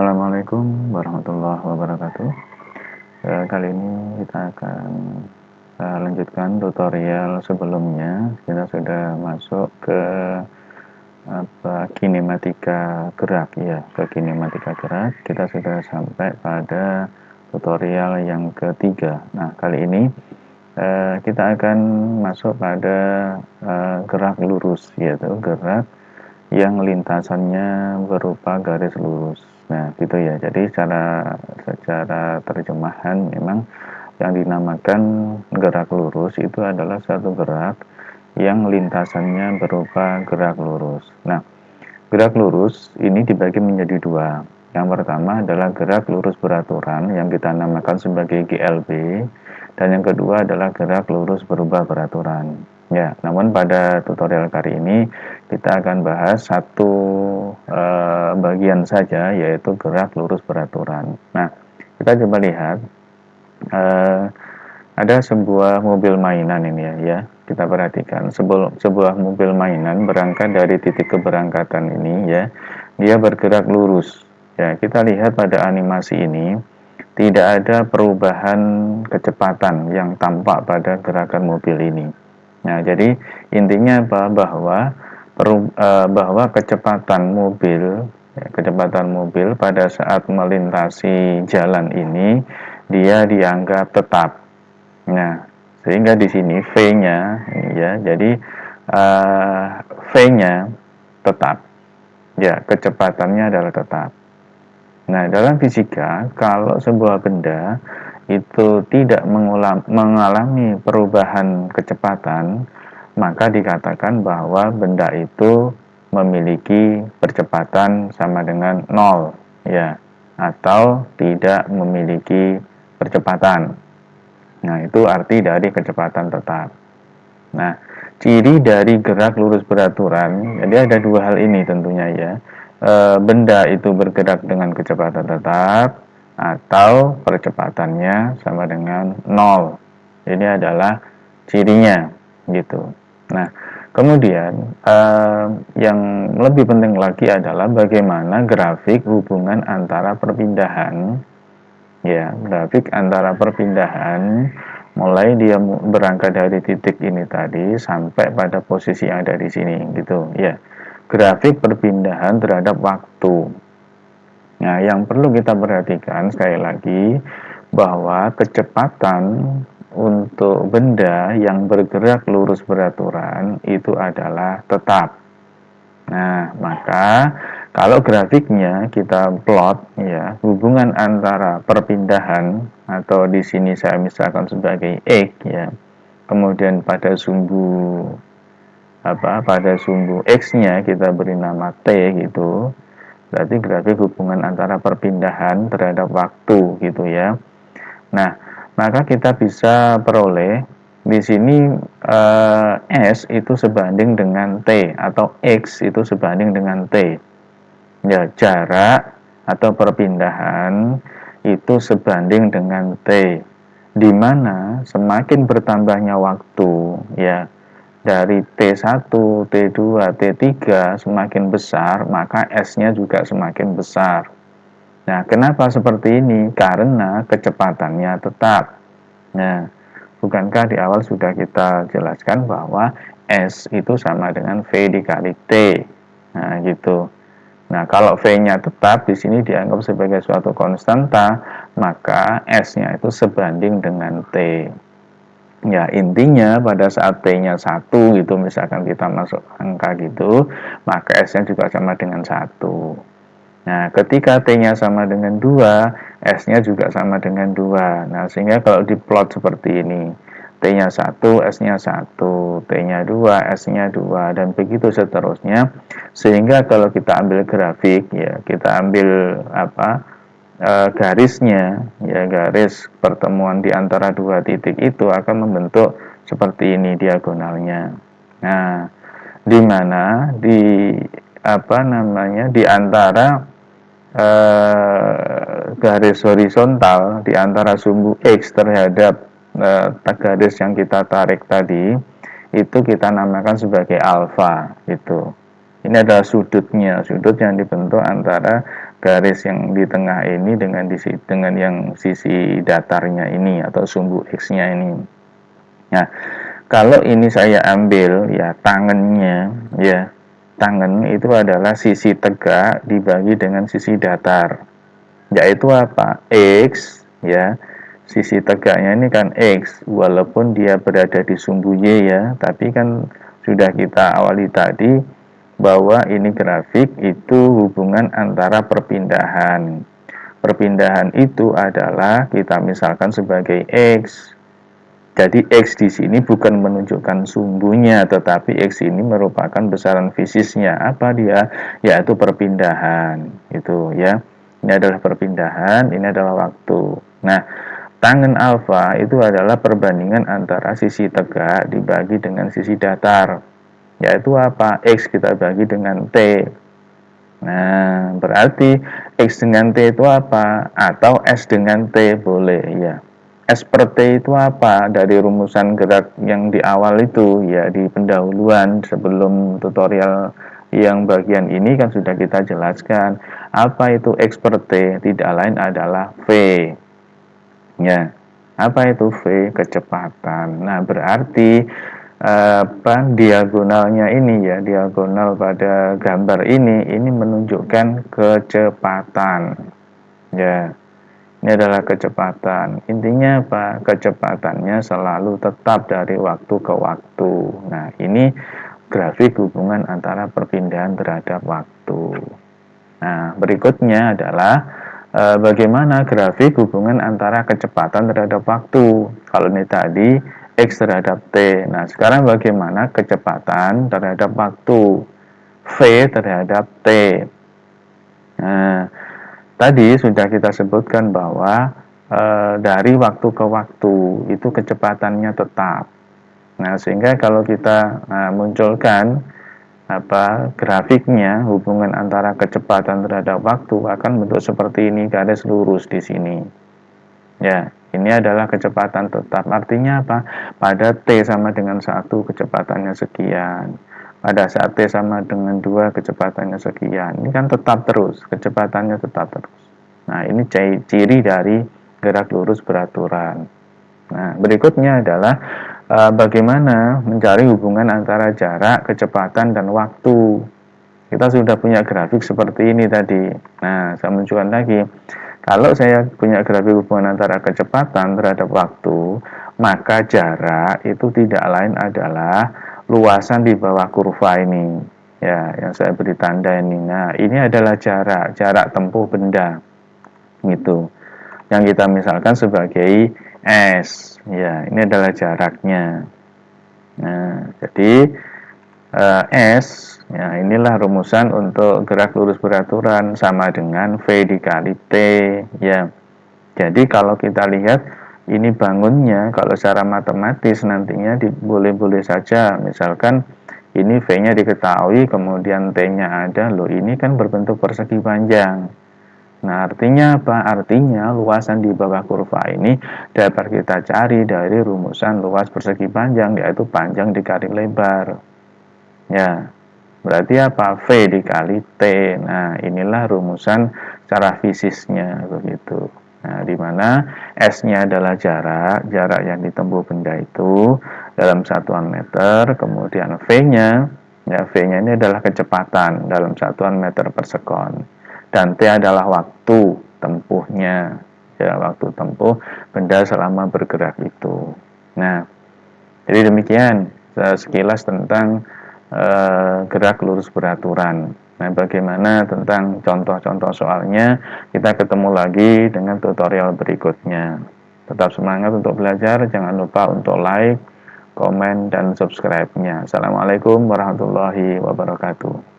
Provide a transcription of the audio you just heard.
Assalamualaikum warahmatullahi wabarakatuh. Kali ini kita akan lanjutkan tutorial sebelumnya. Kita sudah masuk ke kinematika gerak ya, ke kinematika gerak. Kita sudah sampai pada tutorial yang ketiga. Nah, kali ini kita akan masuk pada gerak lurus, yaitu gerak yang lintasannya berupa garis lurus. Nah, gitu ya. Jadi secara terjemahan memang yang dinamakan gerak lurus itu adalah satu gerak yang lintasannya berupa gerak lurus. Nah, gerak lurus ini dibagi menjadi dua. Yang pertama adalah gerak lurus beraturan yang kita namakan sebagai GLB, dan yang kedua adalah gerak lurus berubah beraturan. Ya, namun pada tutorial kali ini kita akan bahas satu bagian saja, yaitu gerak lurus beraturan. Nah, kita coba lihat ada sebuah mobil mainan ini ya. Kita perhatikan sebuah mobil mainan berangkat dari titik keberangkatan ini ya. Dia bergerak lurus. Ya, kita lihat pada animasi ini tidak ada perubahan kecepatan yang tampak pada gerakan mobil ini. Nah, jadi intinya apa? Bahwa kecepatan mobil pada saat melintasi jalan ini dia dianggap tetap. Nah, sehingga di sini V-nya ya, jadi V-nya tetap. Ya, kecepatannya adalah tetap. Nah, dalam fisika, kalau sebuah benda itu tidak mengalami perubahan kecepatan, maka dikatakan bahwa benda itu memiliki percepatan sama dengan 0, ya, atau tidak memiliki percepatan. Nah, itu arti dari kecepatan tetap. Nah, ciri dari gerak lurus beraturan, jadi ada dua hal ini tentunya ya. Benda itu bergerak dengan kecepatan tetap atau percepatannya sama dengan 0. Ini adalah cirinya gitu. Nah, kemudian yang lebih penting lagi adalah bagaimana grafik hubungan antara perpindahan ya, grafik antara perpindahan mulai dia berangkat dari titik ini tadi sampai pada posisi yang ada di sini gitu ya. Grafik perpindahan terhadap waktu. Nah, yang perlu kita perhatikan sekali lagi bahwa kecepatan untuk benda yang bergerak lurus beraturan itu adalah tetap. Nah, maka kalau grafiknya kita plot ya, hubungan antara perpindahan atau di sini saya misalkan sebagai X ya. Kemudian pada sumbu X-nya kita beri nama T gitu. Berarti grafik hubungan antara perpindahan terhadap waktu gitu ya. Nah, maka kita bisa peroleh di sini S itu sebanding dengan T atau X itu sebanding dengan T. Ya, jarak atau perpindahan itu sebanding dengan T, di mana semakin bertambahnya waktu ya, dari T1, T2, T3 semakin besar, maka S-nya juga semakin besar. Nah, kenapa seperti ini? Karena kecepatannya tetap. Nah, bukankah di awal sudah kita jelaskan bahwa S itu sama dengan V dikali T. Nah, gitu. Nah, kalau V-nya tetap di sini dianggap sebagai suatu konstanta, maka S-nya itu sebanding dengan T. Ya, intinya pada saat T-nya 1 gitu, misalkan kita masuk angka gitu, maka S-nya juga sama dengan 1. Nah, ketika T-nya sama dengan 2, S-nya juga sama dengan 2. Nah, sehingga kalau diplot seperti ini, T-nya 1, S-nya 1, T-nya 2, S-nya 2, dan begitu seterusnya. Sehingga kalau kita ambil grafik, ya, kita ambil garisnya, ya, garis pertemuan di antara dua titik itu akan membentuk seperti ini diagonalnya. Nah, di mana di antara garis horizontal di antara sumbu X terhadap garis yang kita tarik tadi itu kita namakan sebagai alfa itu. Ini adalah sudut yang dibentuk antara garis yang di tengah ini dengan yang sisi datarnya ini atau sumbu X-nya ini. Nah, kalau ini saya ambil ya tangannya, ya tangan itu adalah sisi tegak dibagi dengan sisi datar, yaitu apa? X, ya. Sisi tegaknya ini kan X, walaupun dia berada di sumbu Y ya, tapi kan sudah kita awali tadi bahwa ini grafik itu hubungan antara perpindahan. Perpindahan itu adalah kita misalkan sebagai X. Jadi X di sini bukan menunjukkan sumbunya, tetapi X ini merupakan besaran fisisnya. Apa dia? Yaitu perpindahan. Itu ya. Ini adalah perpindahan, ini adalah waktu. Nah, tangen alfa itu adalah perbandingan antara sisi tegak dibagi dengan sisi datar. Yaitu apa? X kita bagi dengan T. Nah, berarti X dengan T itu apa? Atau S dengan T boleh ya. S per T itu apa? Dari rumusan gerak yang di awal itu ya, di pendahuluan sebelum tutorial yang bagian ini kan sudah kita jelaskan. Apa itu X per T? Tidak lain adalah V. Ya. Apa itu V? Kecepatan. Nah, berarti diagonalnya ini ya, diagonal pada gambar ini menunjukkan kecepatan. Ya. Ini adalah kecepatan. Intinya apa? Kecepatannya selalu tetap dari waktu ke waktu. Nah, ini grafik hubungan antara perpindahan terhadap waktu. Nah, berikutnya adalah bagaimana grafik hubungan antara kecepatan terhadap waktu. Kalau ini tadi X terhadap T. Nah, sekarang bagaimana kecepatan terhadap waktu? V terhadap T. Nah, tadi sudah kita sebutkan bahwa dari waktu ke waktu itu kecepatannya tetap. Nah, sehingga kalau kita munculkan grafiknya hubungan antara kecepatan terhadap waktu akan bentuk seperti ini, garis lurus di sini. Ya, ini adalah kecepatan tetap. Artinya apa? Pada T sama dengan 1 kecepatannya sekian. Pada saat T sama dengan 2 kecepatannya sekian. Ini kan tetap terus, kecepatannya tetap terus. Nah, ini ciri dari gerak lurus beraturan. Nah, berikutnya adalah bagaimana mencari hubungan antara jarak, kecepatan, dan waktu. Kita sudah punya grafik seperti ini tadi. Nah, saya munculkan lagi. Kalau saya punya grafik hubungan antara kecepatan terhadap waktu, maka jarak itu tidak lain adalah luasan di bawah kurva ini. Ya, yang saya beri tanda ini. Nah, ini adalah jarak tempuh benda. Gitu. Yang kita misalkan sebagai S. Ya, ini adalah jaraknya. Nah, jadi S, ya inilah rumusan untuk gerak lurus beraturan sama dengan V dikali T, ya. Jadi kalau kita lihat ini bangunnya, kalau secara matematis nantinya boleh-boleh saja, misalkan ini V-nya diketahui, kemudian T-nya ada, loh ini kan berbentuk persegi panjang. Nah, artinya apa? Artinya luasan di bawah kurva ini dapat kita cari dari rumusan luas persegi panjang, yaitu panjang dikali lebar. Ya, berarti apa? V dikali T. Nah, inilah rumusan secara fisisnya, begitu. Nah, di mana S-nya adalah jarak yang ditempuh benda itu dalam satuan meter, kemudian V-nya, ya V-nya ini adalah kecepatan dalam satuan meter per sekon. Dan T adalah waktu tempuhnya, ya waktu tempuh benda selama bergerak itu. Nah, jadi demikian sekilas tentang gerak lurus beraturan. Nah, bagaimana tentang contoh-contoh soalnya, kita ketemu lagi dengan tutorial berikutnya. Tetap semangat untuk belajar, jangan lupa untuk like, komen, dan subscribe-nya. Assalamualaikum warahmatullahi wabarakatuh.